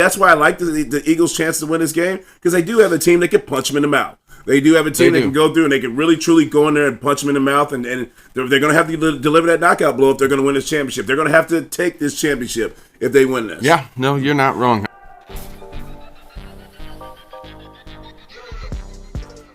that's why I like the Eagles' chance to win this game, because they do have a team that can punch them in the mouth. They do have a team that can go through and they can really, truly go in there and punch them in the mouth, and they're going to have to deliver that knockout blow if they're going to win this championship. They're going to have to take this championship if they win this. Yeah, no, you're not wrong.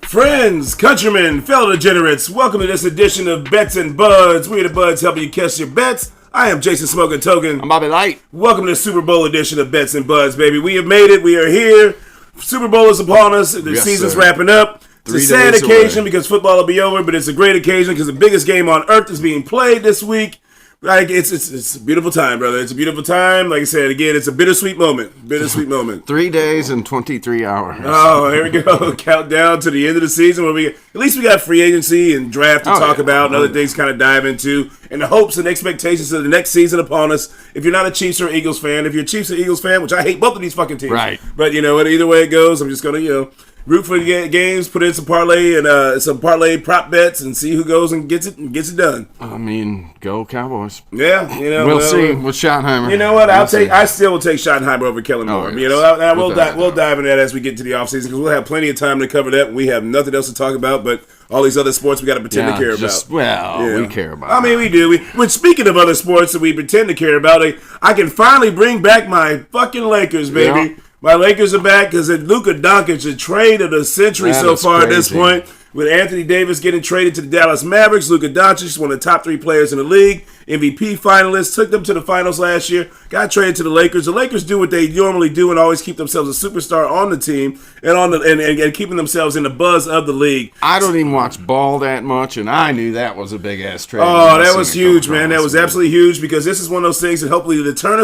Friends, countrymen, fellow degenerates, welcome to this edition of Bets and Buds. We're the Buds helping you catch your bets. I am Jason Smoking Token. I'm Bobby Light. Welcome to the Super Bowl edition of Bets and Buds, baby. We have made it. We are here. Super Bowl is upon us. The season's wrapping up. It's a sad occasion because football will be over, but it's a great occasion because the biggest game on earth is being played this week. Like it's a beautiful time, brother. It's a beautiful time. Like I said, again, it's a bittersweet moment. Bittersweet moment. 3 days and 23 hours. Oh, here we go. Countdown to the end of the season. Where at least we got free agency and draft to talk about and other things kind of dive into. And the hopes and expectations of the next season upon us. If you're not a Chiefs or Eagles fan, if you're a Chiefs or Eagles fan, which I hate both of these fucking teams. Right. But you know what? Either way it goes, I'm just going to, root for the games, put in some parlay and some parlay prop bets, and see who goes and gets it done. I mean, go Cowboys. Yeah, we'll see with Schottenheimer. You know what? I still will take Schottenheimer over Kellen Moore. Yes. We'll dive into that as we get to the offseason because we'll have plenty of time to cover that. We have nothing else to talk about, but all these other sports we got to pretend to care about. We care about. I mean, we do. When speaking of other sports that we pretend to care about, I can finally bring back my fucking Lakers, baby. Yeah. My Lakers are back because Luka Doncic, the trade of the century so far at this point. With Anthony Davis getting traded to the Dallas Mavericks, Luka Doncic, one of the top 3 players in the league, MVP finalist, took them to the finals last year, got traded to the Lakers. The Lakers do what they normally do and always keep themselves a superstar on the team and keeping themselves in the buzz of the league. I don't even watch ball that much, and I knew that was a big-ass trade. Oh, that was huge, man. That was absolutely huge because this is one of those things that hopefully to turn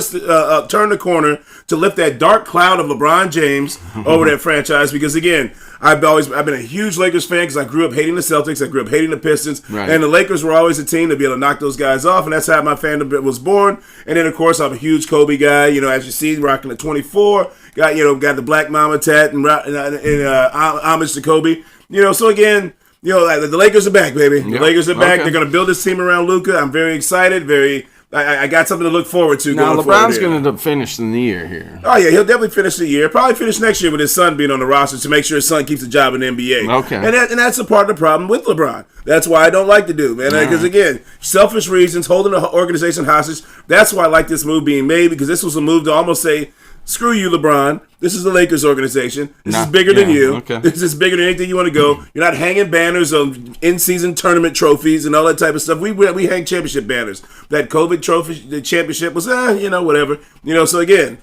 the corner to lift that dark cloud of LeBron James over that franchise because, again, I've been a huge Lakers fan because I grew up hating the Celtics. I grew up hating the Pistons. Right. And the Lakers were always a team to be able to knock those guys off, and that's how my fandom was born. And then, of course, I'm a huge Kobe guy. As you see, rocking the 24. Got the Black Mama tat and homage to Kobe. So again, the Lakers are back, baby. The Lakers are back. They're going to build this team around Luka. I'm very excited. I got something to look forward to. Now, LeBron's going to finish the year here. Oh, yeah, he'll definitely finish the year. Probably finish next year with his son being on the roster to make sure his son keeps a job in the NBA. Okay. And that's a part of the problem with LeBron. That's why I don't like the dude, man. Because, again, selfish reasons, holding the organization hostage. That's why I like this move being made because this was a move to almost say, screw you, LeBron. This is the Lakers organization. This is bigger than you. Okay. This is bigger than anything you want to go. You're not hanging banners of in-season tournament trophies and all that type of stuff. We hang championship banners. That COVID trophy, the championship was, whatever. So again,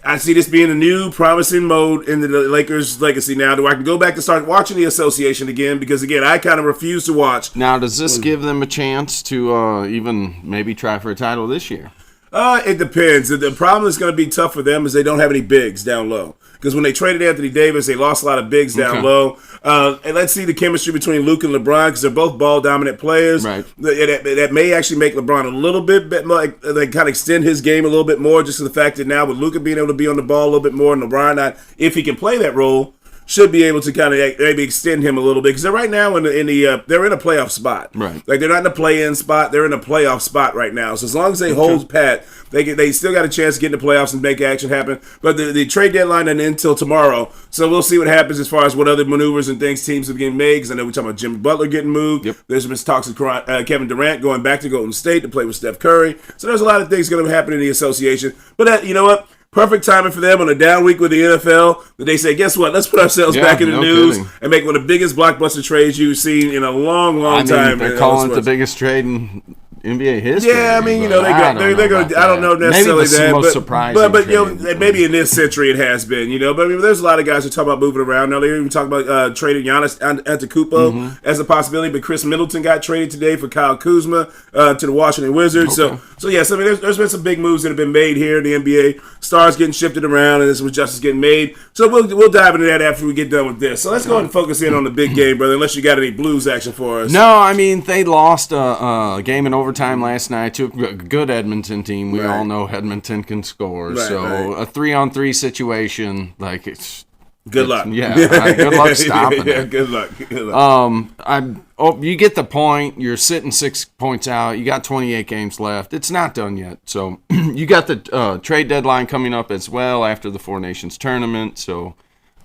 I see this being a new promising mode in the Lakers' legacy now. I can go back and start watching the association again because, again, I kind of refuse to watch. Now, does this give them a chance to even maybe try for a title this year? It depends. The problem that's going to be tough for them is they don't have any bigs down low. Because when they traded Anthony Davis, they lost a lot of bigs down low. And let's see the chemistry between Luka and LeBron because they're both ball-dominant players. Right. That may actually make LeBron a little bit more, they kind of extend his game a little bit more just to the fact that now with Luka being able to be on the ball a little bit more and LeBron, if he can play that role, should be able to kind of maybe extend him a little bit because they're right now they're in a playoff spot. Right. Like they're not in a play-in spot; they're in a playoff spot right now. So as long as they hold pat, they still got a chance to get in the playoffs and make action happen. But the trade deadline doesn't end until tomorrow, so we'll see what happens as far as what other maneuvers and things teams have getting made. Because I know we're talking about Jimmy Butler getting moved. Yep. There's been talks of Kevin Durant going back to Golden State to play with Steph Curry. So there's a lot of things going to happen in the association. But you know what? Perfect timing for them on a down week with the NFL that they say, guess what? Let's put ourselves back in the news and make one of the biggest blockbuster trades you've seen in a long time. They're calling it the biggest trade in NBA history. Yeah, I mean, they're going to. I don't know necessarily maybe that, most surprising but maybe in this century it has been, But I mean, there's a lot of guys who talk about moving around. Now they're even talking about trading Giannis Antetokounmpo as a possibility, but Chris Middleton got traded today for Kyle Kuzma to the Washington Wizards. Okay. So yes, I mean, there's been some big moves that have been made here in the NBA. Stars getting shifted around, and this was justice getting made. So we'll dive into that after we get done with this. So let's go ahead and focus in on the big game, brother. Unless you got any Blues action for us. No, I mean they lost a game in overtime last night to a good Edmonton team. We all know Edmonton can score. A 3-on-3 situation, like Good luck. Yeah, good luck stopping it. Good luck. Good luck. You get the point. You're sitting 6 points out. You got 28 games left. It's not done yet. So you got the trade deadline coming up as well after the Four Nations tournament. So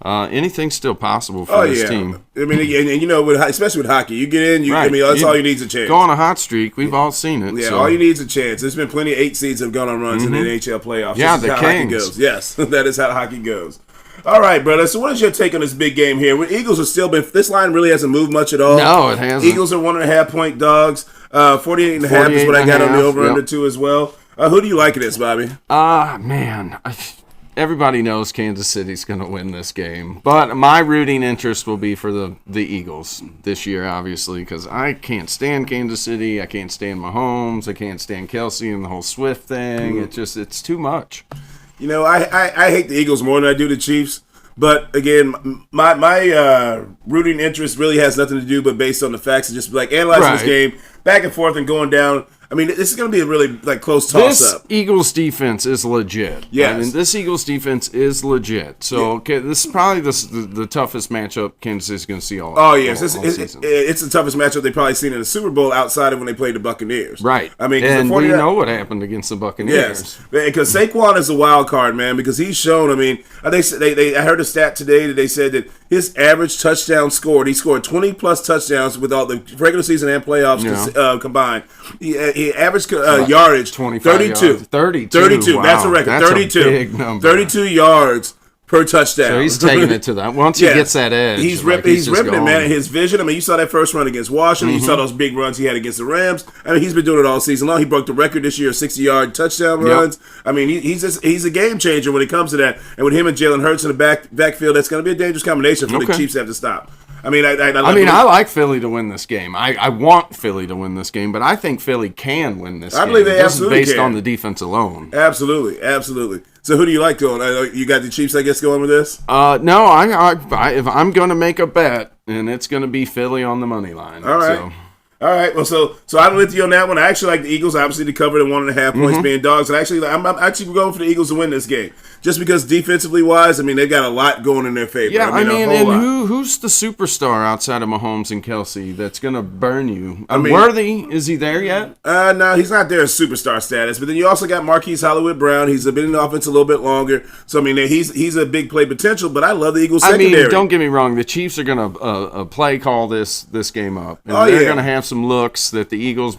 anything's still possible for this team. I mean, and you know, especially with hockey, you get in. Right. I mean, that's all you need is a chance. Go on a hot streak. We've all seen it. Yeah, so. all you need is a chance. There's been plenty of 8 seeds have gone on runs in the NHL playoffs. Yeah, this is the how Kings. hockey goes. Yes, that is how hockey goes. All right, brother. So what is your take on this big game here? Well, Eagles have still been – this line really hasn't moved much at all. No, it hasn't. Eagles are 1.5-point dogs. 48.5 is what I got on the over-under, too, as well. Who do you like in this, Bobby? Man, everybody knows Kansas City's going to win this game. But my rooting interest will be for the Eagles this year, obviously, because I can't stand Kansas City. I can't stand Mahomes. I can't stand Kelsey and the whole Swift thing. It's too much. You know, I hate the Eagles more than I do the Chiefs. But, again, my rooting interest really has nothing to do but based on the facts of just, like, analyzing this game back and forth and going down. I mean, this is going to be a really, like, close toss-up. This Eagles defense is legit. Yes. I mean, this Eagles defense is legit. So, okay, this is probably the toughest matchup Kansas City's going to see all season. It's the toughest matchup they've probably seen in the Super Bowl outside of when they played the Buccaneers. Right. I mean, and we know what happened against the Buccaneers. Yes, because Saquon is a wild card, man, because he's shown, I mean, I heard a stat today that they said that his average touchdown scored, he scored 20-plus touchdowns with all the regular season and playoffs combined. He averaged yardage 32. 32. Wow. That's a record. That's 32. A big number. 32 yards per touchdown. So he's taking it to that. Once he gets that edge, he's ripping it, man. His vision. I mean, you saw that first run against Washington. You saw those big runs he had against the Rams. I mean, he's been doing it all season long. He broke the record this year of 60-yard touchdown runs. I mean, he's a game changer when it comes to that. And with him and Jalen Hurts in the backfield, that's going to be a dangerous combination for the Chiefs to have to stop. I mean, I like Philly to win this game. I want Philly to win this game, but I think Philly can win this game. I believe they absolutely based can. on the defense alone. Absolutely. So who do you like going? You got the Chiefs, I guess, going with this? No, if I'm going to make a bet, and it's going to be Philly on the money line. All right. All right, well, so I'm with you on that one. I actually like the Eagles, obviously, to cover the 1.5 points being dogs. And actually, I'm actually going for the Eagles to win this game. Just because defensively wise, I mean, they've got a lot going in their favor. Yeah, I mean and who's the superstar outside of Mahomes and Kelsey that's going to burn you? I mean, Worthy, is he there yet? No, he's not there as superstar status. But then you also got Marquise Hollywood-Brown. He's been in the offense a little bit longer. So, I mean, he's a big play potential, but I love the Eagles secondary. I mean, don't get me wrong. The Chiefs are going to play call this game up. And they're going to have some looks that the Eagles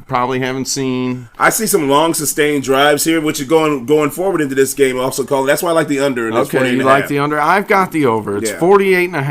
probably haven't seen. I see some long, sustained drives here, which are going forward into this game also calling. That's why I like the under. Okay, you like the under. I've got the over. It's 48.5.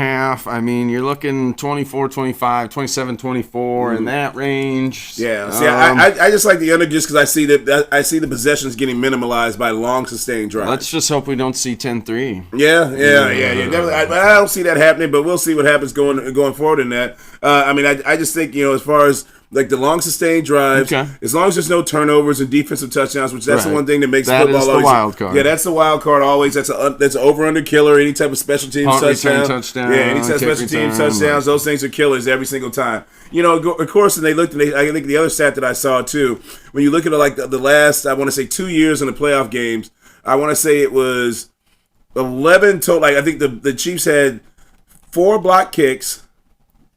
I mean, you're looking 24-25, 27-24 in that range. Yeah. See, I just like the under just because I see the possessions getting minimalized by long, sustained drives. Let's just hope we don't see 10-3. Yeah. Definitely. I don't see that happening, but we'll see what happens going forward in that. I mean, I just think, as far as like the long sustained drives, as long as there's no turnovers and defensive touchdowns, which that's the one thing that makes football always. That is the wild card. Yeah, that's the wild card always. That's an over-under killer. Any type of special teams touchdown. Yeah, any type of special teams touchdowns. Those things are killers every single time. Of course, and I think the other stat that I saw too, when you look at like the last, I want to say 2 years in the playoff games, I want to say it was 11 total. Like I think the Chiefs had 4 block kicks,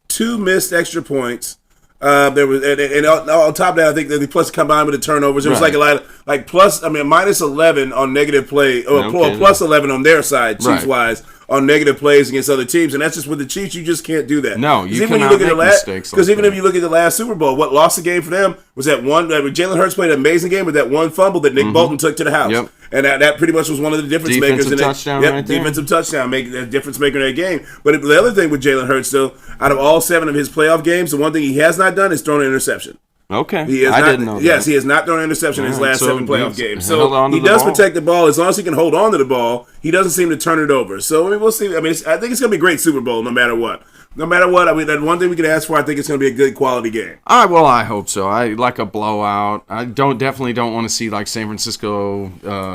2 missed extra points. There was and on top of that, I think that the plus combined with the turnovers, it was like a lot of, like plus. I mean, minus 11 on negative play, or plus 11 on their side, Chiefs wise, on negative plays against other teams, and that's just with the Chiefs. You just can't do that. No, you cannot make mistakes. Because even if you look at the last Super Bowl, what lost the game for them was that one. Jalen Hurts played an amazing game with that one fumble that Nick Bolton took to the house. Yep. And that pretty much was one of the difference makers. Defensive touchdown, making a difference maker in that game. But the other thing with Jalen Hurts, though, out of all 7 of his playoff games, the one thing he has not done is thrown an interception. Okay, I didn't know that. Yes, he has not thrown an interception in his last 7 playoff games. So he does protect the ball. As long as he can hold on to the ball, he doesn't seem to turn it over. So I mean, we'll see. I mean, I think it's going to be a great Super Bowl no matter what. No matter what, I mean, that one thing we can ask for, I think it's going to be a good quality game. I hope so. I like a blowout. I definitely don't want to see like San Francisco,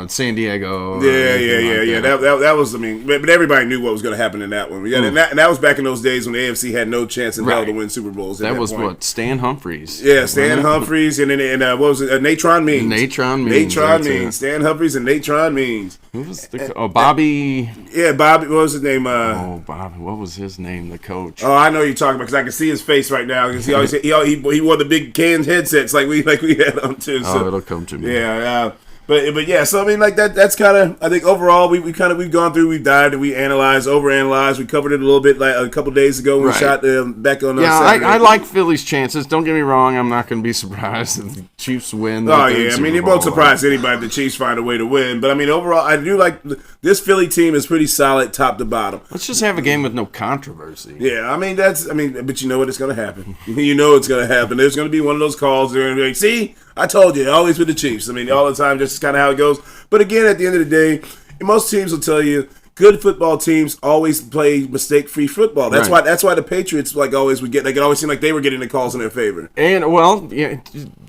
San Diego. Yeah. That was, I mean, but everybody knew what was going to happen in that one. Yeah, and that was back in those days when the AFC had no chance in hell to win Super Bowls. That was point. What, Stan Humphries. Yeah, Stan Humphries and what was it? Natron Means. Natron Means. Stan Humphries and Natron Means. Who was Bobby? Yeah, Bobby. What was his name? Bobby. What was his name? The coach. Oh, I know you're talking about because I can see his face right now because he always he wore the big cans headsets like we had on too. So, it'll come to me. Yeah. But yeah, so I mean, like that's kind of, I think overall we've gone through, we've dived and we analyzed, overanalyzed. We covered it a little bit like a couple days ago when we shot back on. Yeah, Saturday. I like Philly's chances. Don't get me wrong. I'm not going to be surprised if the Chiefs win. Oh yeah, I mean it won't surprise anybody if the Chiefs find a way to win. But I mean overall, I do like this Philly team is pretty solid top to bottom. Let's just have a game with no controversy. Yeah, but you know what? It's going to happen. You know it's going to happen. There's going to be one of those calls. They're going to be like, see, I told you, always with the Chiefs. I mean, all the time, just kind of how it goes. But again, at the end of the day, most teams will tell you good football teams always play mistake-free football. That's why the Patriots they could always seem like they were getting the calls in their favor. And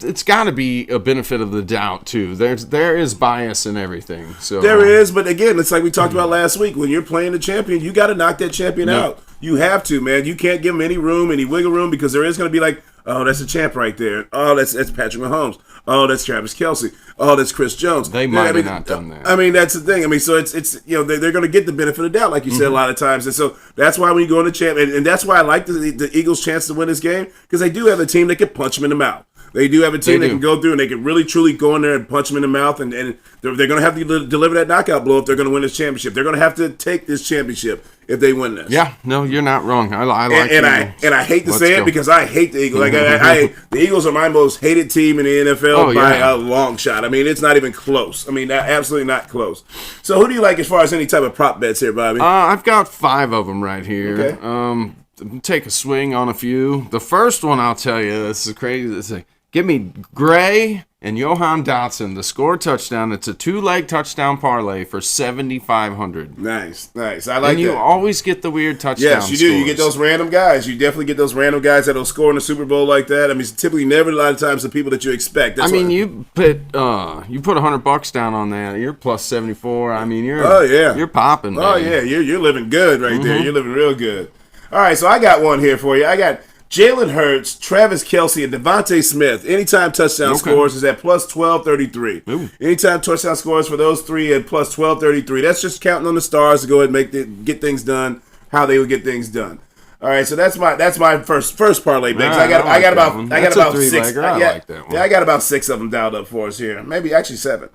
it's got to be a benefit of the doubt too. There is bias in everything. So there is, but again, it's like we talked about last week. When you're playing the champion, you got to knock that champion out. You have to, man. You can't give them any wiggle room because there is going to be like, oh, that's a champ right there. Oh, that's Patrick Mahomes. Oh, that's Travis Kelce. Oh, that's Chris Jones. They might have not done that. I mean, that's the thing. I mean, so it's they're going to get the benefit of the doubt, like you said a lot of times. And so that's why when you go into champ, and that's why I like the Eagles' chance to win this game because they do have a team that can punch them in the mouth. They do have a team that can go through and they can really, truly go in there and punch them in the mouth. And they're going to have to deliver that knockout blow if they're going to win this championship. They're going to have to take this championship if they win this. Yeah, no, you're not wrong. I like I hate to say it because I hate the Eagles. Like the Eagles are my most hated team in the NFL by a long shot. I mean, it's not even close. I mean, absolutely not close. So who do you like as far as any type of prop bets here, Bobby? I've got 5 of them right here. Okay. Take a swing on a few. The first one, I'll tell you, this is crazy. Give me Gray and Johan Dotson to score a touchdown. It's a 2-leg touchdown parlay for $7,500. Nice. I like that. And you that. always get the weird touchdown. Yes, you do. Scores. You get those random guys. You definitely get those random guys that'll score in the Super Bowl like that. I mean, it's typically never a lot of times the people that you expect. You put $100 down on that. You're plus 74. I mean, you're popping. Oh yeah, you're living good right there. You're living real good. All right, so I got one here for you. I got Jalen Hurts, Travis Kelce, and Devontae Smith. Anytime touchdown scores is at plus 1233. Anytime touchdown scores for those three at plus 1233. That's just counting on the stars to go ahead and get things done how they would get things done. All right, so that's my first parlay bet. I got about 6. I like that one. Yeah, I got about 6 of them dialed up for us here. Maybe actually 7.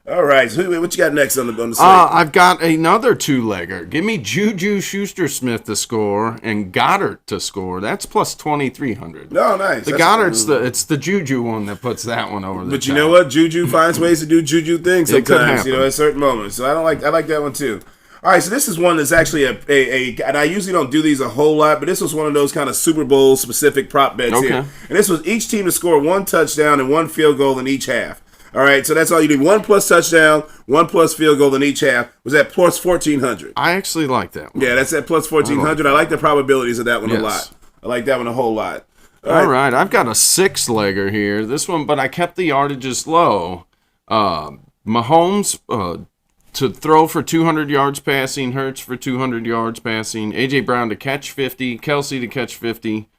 All right, so what you got next on the slate? I've got another 2-legger. Give me Juju Schuster-Smith to score and Goddard to score. That's plus 2,300. Oh, nice. Goddard's it's the Juju one that puts that one over the But top. you know what? Juju finds ways to do Juju things sometimes, at certain moments. So I like that one too. All right, so this is one that's actually and I usually don't do these a whole lot, but this was one of those kind of Super Bowl specific prop bets here. And this was each team to score 1 touchdown and 1 field goal in each half. All right, so that's all you do. 1 plus touchdown, 1 plus field goal in each half was at plus 1,400. I actually like that one. Yeah, that's at plus 1,400. I like the probabilities of that one a lot. I like that one a whole lot. All right, I've got a 6-legger here. This one, but I kept the yardages low. Mahomes to throw for 200 yards passing, Hurts for 200 yards passing, A.J. Brown to catch 50, Kelce to catch 50,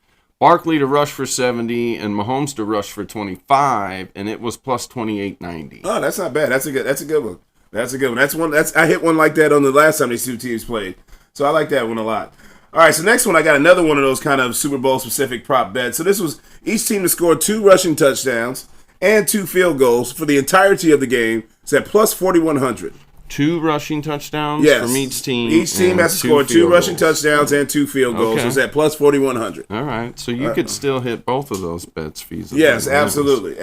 Barkley to rush for 70, and Mahomes to rush for 25, and it was plus 2890. Oh, that's not bad. That's a good one. I hit one like that on the last time these two teams played. So I like that one a lot. All right, so next one I got another one of those kind of Super Bowl specific prop bets. So this was each team to score 2 rushing touchdowns and 2 field goals for the entirety of the game. It's at plus 4,100. 2 rushing touchdowns from each team. Each team has to score 2 rushing touchdowns and 2 field goals. So it's at plus 4,100. All right. So you could still hit both of those bets feasibly. Yes, absolutely.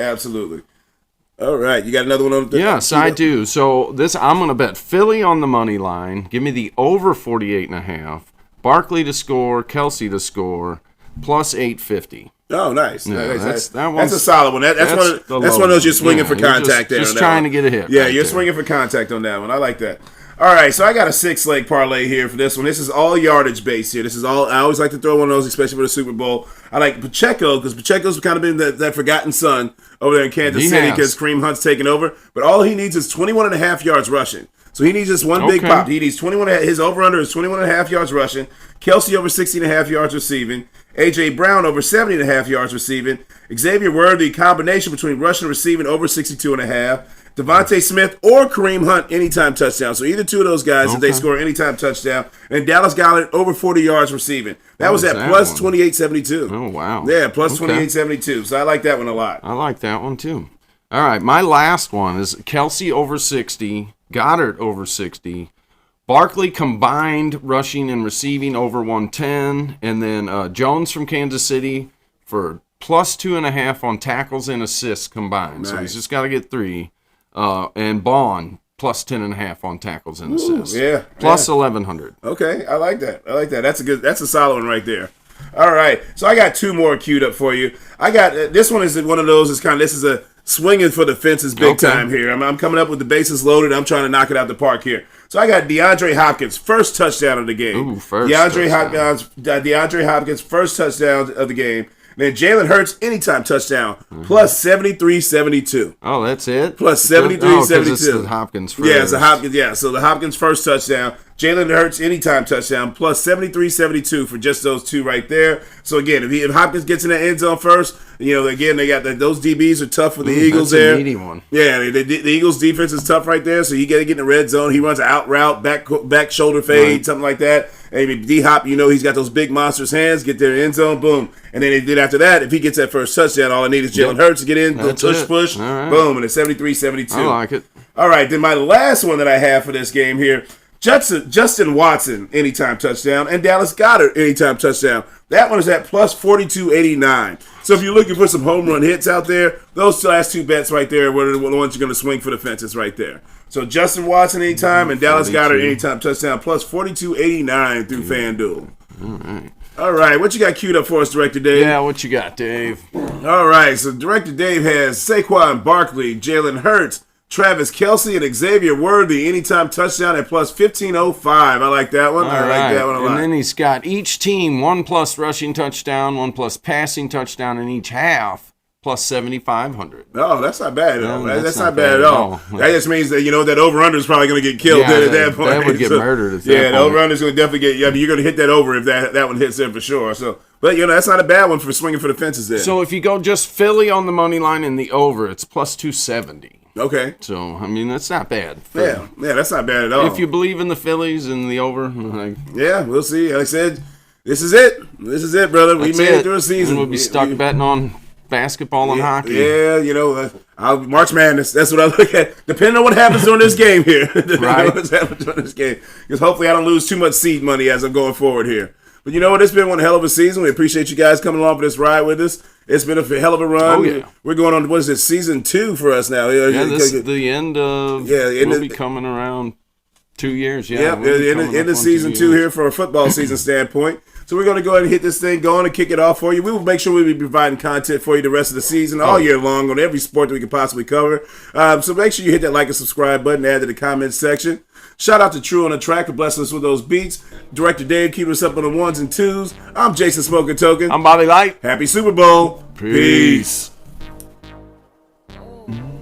All right. You got another one on the Yes, I do. So I'm going to bet Philly on the money line. Give me the over 48.5. Barkley to score, Kelce to score, plus 850. Oh, nice. Yeah, that's a solid one. That's one of those you're swinging for contact there. Just trying to get a hit. Yeah, you're swinging for contact on that one. I like that. All right, so I got a 6-leg parlay here for this one. This is all yardage based here. I always like to throw one of those, especially for the Super Bowl. I like Pacheco because Pacheco's kind of been that forgotten son over there in Kansas City because Kareem Hunt's taken over. But all he needs is 21.5 yards rushing. So he needs just one big pop. He needs 21. His over-under is 21.5 yards rushing. Kelsey over 60.5 yards receiving. A.J. Brown over 70.5 yards receiving. Xavier Worthy, combination between rushing and receiving over 62.5. Devontae Smith or Kareem Hunt, anytime touchdown. So either two of those guys, if they score anytime touchdown. And Dallas Goedert over 40 yards receiving. That was at plus 28.72. Oh, wow. Yeah, plus 28.72. So I like that one a lot. I like that one, too. All right, my last one is Kelsey over 60, Goddard over 60, Barkley combined rushing and receiving over 110, and then Jones from Kansas City for plus 2.5 on tackles and assists combined. Nice. So he's just got to get 3. And Bond plus 10.5 on tackles and assists. Yeah. Plus 1,100. Okay, I like that. That's a solid one right there. All right, so I got 2 more queued up for you. I got this one is one of those. This is a swinging for the fences big time here. I'm coming up with the bases loaded. I'm trying to knock it out the park here. So I got DeAndre Hopkins, first touchdown of the game. DeAndre Hopkins, first touchdown of the game. Then Jalen Hurts, anytime touchdown, plus 73.72. Oh, that's it? Plus 73.72. It's the Hopkins first. Yeah, it's the Hopkins. Yeah, so the Hopkins first touchdown. Jalen Hurts, anytime touchdown, plus 73.72 for just those 2 right there. So again, if Hopkins gets in the end zone first, again, they got those DBs are tough for the Eagles that's there. A meaty one. Yeah, the Eagles defense is tough right there. So you got to get in the red zone. He runs an out route, back shoulder fade, something like that. And D-Hop, he's got those big monsters' hands. Get there in the end zone, boom. And then after that, if he gets that first touchdown, all I need is Jalen Hurts to get in, push, right. Boom, and it's 73-72. I like it. All right, then my last one that I have for this game here, Justin Watson, anytime touchdown, and Dallas Goedert, anytime touchdown. That one is at plus 42.89. So if you're looking for some home run hits out there, those last 2 bets right there were the ones you're going to swing for the fences right there. So Justin Watson anytime and Dallas Goedert anytime touchdown, plus 42.89 through FanDuel. All right, what you got queued up for us, Director Dave? Yeah, what you got, Dave? All right, so Director Dave has Saquon Barkley, Jalen Hurts, Travis Kelce, and Xavier Worthy anytime touchdown at plus 15.05. I like that one. I like that one a lot. And then he's got each team 1 plus rushing touchdown, 1 plus passing touchdown in each half, plus 7,500. Oh, that's not bad at all. That's not bad at all. That just means that that over-under is probably going to get killed at that point. That would get murdered at that point. Yeah, the over-under is going to definitely get. You're going to hit that over if that one hits there for sure. So, but that's not a bad one for swinging for the fences there. So if you go just Philly on the money line and the over, it's plus 270. Okay. So, that's not bad. Yeah, that's not bad at all. If you believe in the Phillies and the over. Yeah, we'll see. Like I said, this is it. This is it, brother. We made it through a season. And we'll be stuck betting on basketball and hockey. Yeah, March Madness. That's what I look at. Depending on what happens during this game here. Right. What's happening during this game. Because hopefully I don't lose too much seed money as I'm going forward here. But you know what? It's been one hell of a season. We appreciate you guys coming along for this ride with us. It's been a hell of a run. Oh, yeah. We're going on, what is it, season 2 for us now. Yeah, this is the end of, we'll be coming around 2 years. Yeah, end of season 2 here from a football season standpoint. So we're going to go ahead and hit this thing going and kick it off for you. We will make sure we'll be providing content for you the rest of the season, all year long, on every sport that we can possibly cover. So make sure you hit that like and subscribe button, add to the comments section. Shout out to True on the Track for blessing us with those beats. Director Dave keeping us up on the 1s and 2s. I'm Jason Smoking Token. I'm Bobby Light. Happy Super Bowl. Peace.